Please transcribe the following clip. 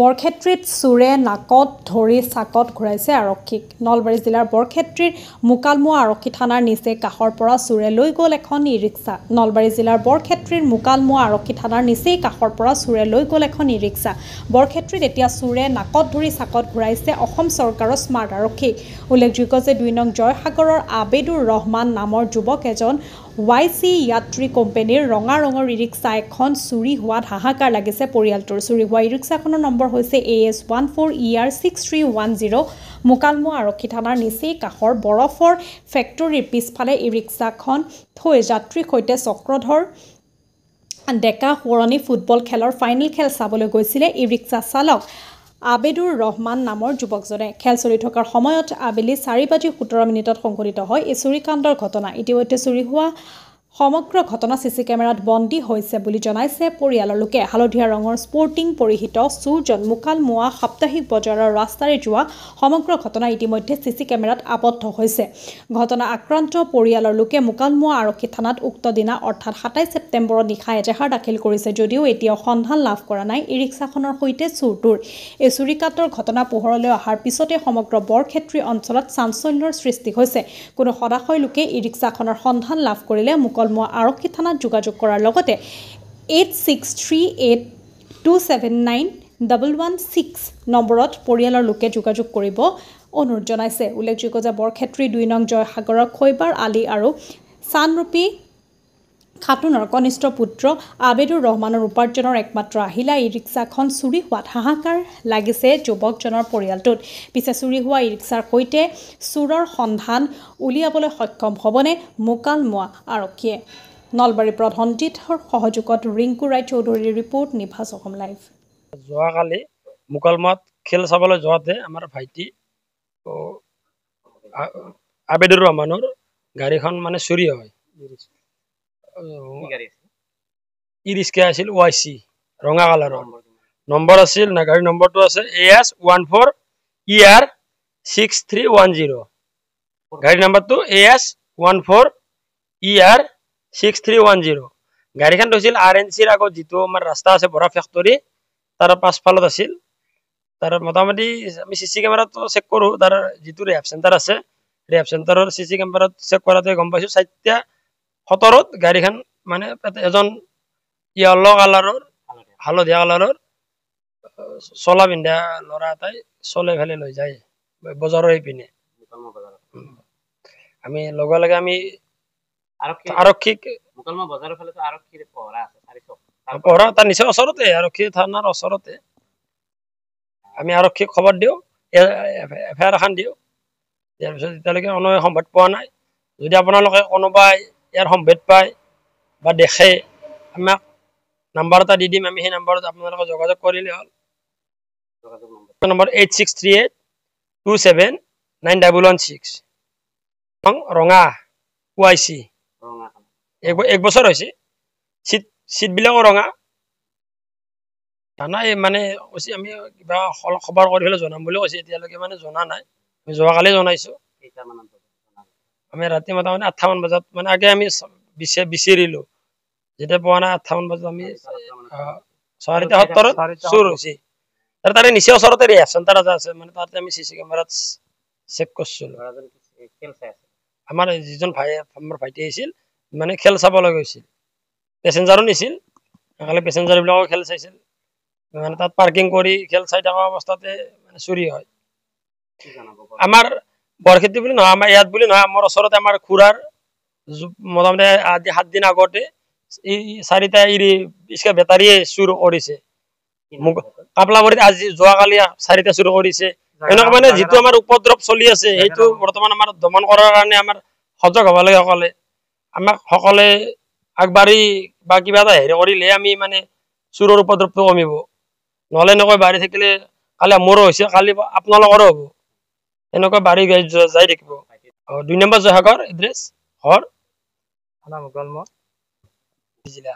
বৰক্ষেত্ৰীত চোৰে নাকত ধৰি চাকত ঘূৰাইছে আৰক্ষীক। নলবাৰী জিলাৰ বৰক্ষেত্ৰীৰ মুকালমুৱা আৰক্ষী থানাৰ নিচে কাষৰ পৰা চোৰে লৈ গ'ল এখন ই-ৰিক্সা। নলবাৰী জিলাৰ বৰক্ষেত্ৰীৰ মুকালমুৱা আৰক্ষী থানাৰ নিচেই কাষৰ পৰা চোৰে লৈ গ'ল এখন ই-ৰিক্সা। বৰক্ষেত্ৰীত এতিয়া চোৰে নাকত ধৰি চাকত ঘূৰাইছে অসম চৰকাৰৰ স্মাৰ্ট আৰক্ষীক। উল্লেখযোগ্য যে ২ নং জয়সাগৰৰ আবেদুৰ ৰহমান নামৰ যুৱক এজন YC যাত্ৰী কোম্পানীৰ ৰঙা ৰঙৰ ই-ৰিক্সা এখন চুৰি হোৱাত হাহাকাৰ লাগিছে পৰিয়ালটোৰ। চুৰি হোৱা ই-ৰিক্সাখনৰ নম্বৰ হৈছে AS14ER6310। মুকালমুৱা আৰক্ষী থানাৰ নিচেই কাষৰ বৰফৰ ফেক্টৰীৰ পিছফালে ই-ৰিক্সাখন থৈ যাত্ৰীৰ সৈতে চক্ৰধৰ ডেকা সোঁৱৰণী ফুটবল খেলৰ ফাইনেল খেল চাবলৈ গৈছিলে ই-ৰিক্সা চালক আবেদুৰ ৰহমান নামৰ যুৱকজনে। খেল চলি থকাৰ সময়ত আবেলি 4:17 সংঘটিত হয় এই চুৰিকাণ্ডৰ ঘটনা। ইতিমধ্যে চুৰি হোৱা সমগ্ৰ ঘটনা চিচি কেমেৰাত বন্দী হৈছে বুলি জনাইছে পৰিয়ালৰ লোকে। হালধীয়া ৰঙৰ স্পৰ্টিং পৰিহিত চোৰজন মুকালমুৱা সাপ্তাহিক বজাৰৰ ৰাস্তাৰে যোৱা সমগ্ৰ ঘটনা ইতিমধ্যে চিচি কেমেৰাত আবদ্ধ হৈছে। ঘটনা আক্ৰান্ত পৰিয়ালৰ লোকে মুকালমুৱা আৰক্ষী থানাত উক্ত দিনা অৰ্থাৎ 27 ছেপ্টেম্বৰত নিশা এজাহাৰ দাখিল কৰিছে যদিও এতিয়াও সন্ধান লাভ কৰা নাই ই-ৰিক্সাখনৰ সৈতে চোৰটোৰ। এই চুৰিকাণ্ডৰ ঘটনা পোহৰলৈ অহাৰ পিছতে সমগ্ৰ বৰক্ষেত্ৰী অঞ্চলত চাঞ্চল্যৰ সৃষ্টি হৈছে। কোনো সদাশয় লোকে ই-ৰিক্সাখনৰ সন্ধান লাভ কৰিলে মুকালমুৱা আৰক্ষী থানাত যোগাযোগ কৰাৰ লগতে 8638279116 নম্বৰত পৰিয়ালৰ লোকে যোগাযোগ কৰিব অনুৰোধ জনাইছে। উল্লেখযোগ্য যে বৰক্ষেত্ৰী ২ নং জয়সাগৰৰ খৈবাৰ আলী আৰু চানৰুপী খাতুনৰ কনিষ্ঠ পুত্ৰ আবেদুৰ ৰহমানৰ উপাৰ্জনৰ একমাত্ৰ আহিলা ই-ৰিক্সাখন চুৰি হোৱাত হাহাকাৰ লাগিছে যুৱকজনৰ পৰিয়ালটোত। পিছে চুৰি হোৱা ই-ৰিক্সাৰ সৈতে চোৰৰ সন্ধান উলিয়াবলৈ সক্ষম হ'বনে মুকালমুৱা আৰক্ষীয়ে? নলবাৰী প্ৰধানজিতৰ সহযোগত ৰিংকু ৰায় চৌধুৰীৰ ৰিপৰ্ট, নিভাজ অসম লাইভ। যোৱাকালি মুকালমুৱাত খেল চাবলৈ যোৱাতে আমাৰ ভাইটি আবেদুৰ ৰহমানৰ গাড়ীখন মানে চুৰি হয়। ই-ৰিক্সা আছিল YC ৰঙা কালাৰৰ। নম্বৰ আছিল না গাড়ীৰ নম্বৰটো আছে AS14ER6310। গাড়ীৰ নম্বৰটো AS14ER6310। গাড়ীখন থৈছিল RNCৰ আগত যিটো আমাৰ ৰাস্তা আছে বৰা ফেক্টৰী তাৰ পাছফালত আছিল। তাৰ মোটামুটি আমি চিচি কেমেৰাটো চেক কৰোঁ, তাৰ যিটো ৰেহাব চেণ্টাৰ আছে ৰেহাব চেণ্টাৰৰ চিচি কেমেৰাত চেক কৰাতে গম পাইছোঁ 4:17 গাড়ীখন মানে এজন য়েল্ল' কালাৰৰ হালধীয়া কালাৰৰ চলা পিন্ধা ল'ৰা এটাই চলাই ফেলে লৈ যায় বজাৰৰ পিনে। আমি লগে লগে আমি আৰক্ষীক পহৰা তাৰ নিচেই ওচৰতে আৰক্ষী থানাৰ ওচৰতে আমি আৰক্ষীক খবৰ দিওঁ, FIR এখন দিওঁ। দিয়াৰ পিছত এতিয়ালৈকে কোনো সম্ভেদ পোৱা নাই। যদি আপোনালোকে কোনোবাই ইয়াৰ সম্ভেদ পায় বা দেখে আমাক নাম্বাৰ এটা দি দিম, আমি সেই নাম্বাৰত আপোনালোকে যোগাযোগ কৰিলে হ'ল। নম্বৰ 8638279116। ৰঙা YC এক বছৰ হৈছে। চিটবিলাকো ৰঙা। নাই মানে কৈছে আমি কিবা খবৰ কৰি পেলাই জনাম বুলি কৈছে, এতিয়ালৈকে মানে জনা নাই। আমি যোৱাকালি জনাইছোঁ। আমি ৰাতি মোটামুটি 8টামান বজাত মানে আগে আমি বিচাৰিলোঁ, যেতিয়া পোৱা নাই 8টামান বজাত আমি 4:17 চুৰ হৈছে। তাৰে নিচেই ওচৰতে ৰেহাব চেণ্টাৰ এটা আছে, মানে তাতে আমি চিচি কেমেৰাত চেক কৰিছিলোঁ। আমাৰ যিজন আমাৰ ভাইটি আহিছিল মানে খেল চাবলৈ গৈছিল, পেচেঞ্জাৰো নিছিল। খালি পেচেঞ্জাৰবিলাকো খেল চাইছিল। মানে তাত পাৰ্কিং কৰি খেল চাই থকা অৱস্থাতে মানে চুৰি হয়। আমাৰ বৰক্ষেত্ৰী বুলি নহয়, আমাৰ ইয়াত বুলি নহয়, আমাৰ ওচৰতে আমাৰ খুৰাৰ মোটামুটি 7 দিন আগতে 4টা ই-ৰিক্সা বেটাৰীয়ে চুৰ কৰিছে। কাপলাবাৰীত আজি যোৱাকালি 4টা চুৰ কৰিছে। এনেকুৱা মানে যিটো আমাৰ উপদ্ৰৱ চলি আছে সেইটো বৰ্তমান আমাৰ দমন কৰাৰ কাৰণে আমাৰ সজাগ হ'ব লাগে সকলে। আমাক সকলে আগবাঢ়ি বা কিবা এটা হেৰি কৰিলে আমি মানে চুৰৰ উপদ্ৰৱটো কমিব। নহ'লে এনেকৈ বাঢ়ি থাকিলে কালি মোৰো হৈছে, কালি আপোনালোকৰো হ'ব। এনেকৈ বাঢ়ি যাই থাকিব। 2 নম্বৰ জয়সাগৰ এড্ৰেছ ঘৰ থানা মুকালমুৱা জিলা।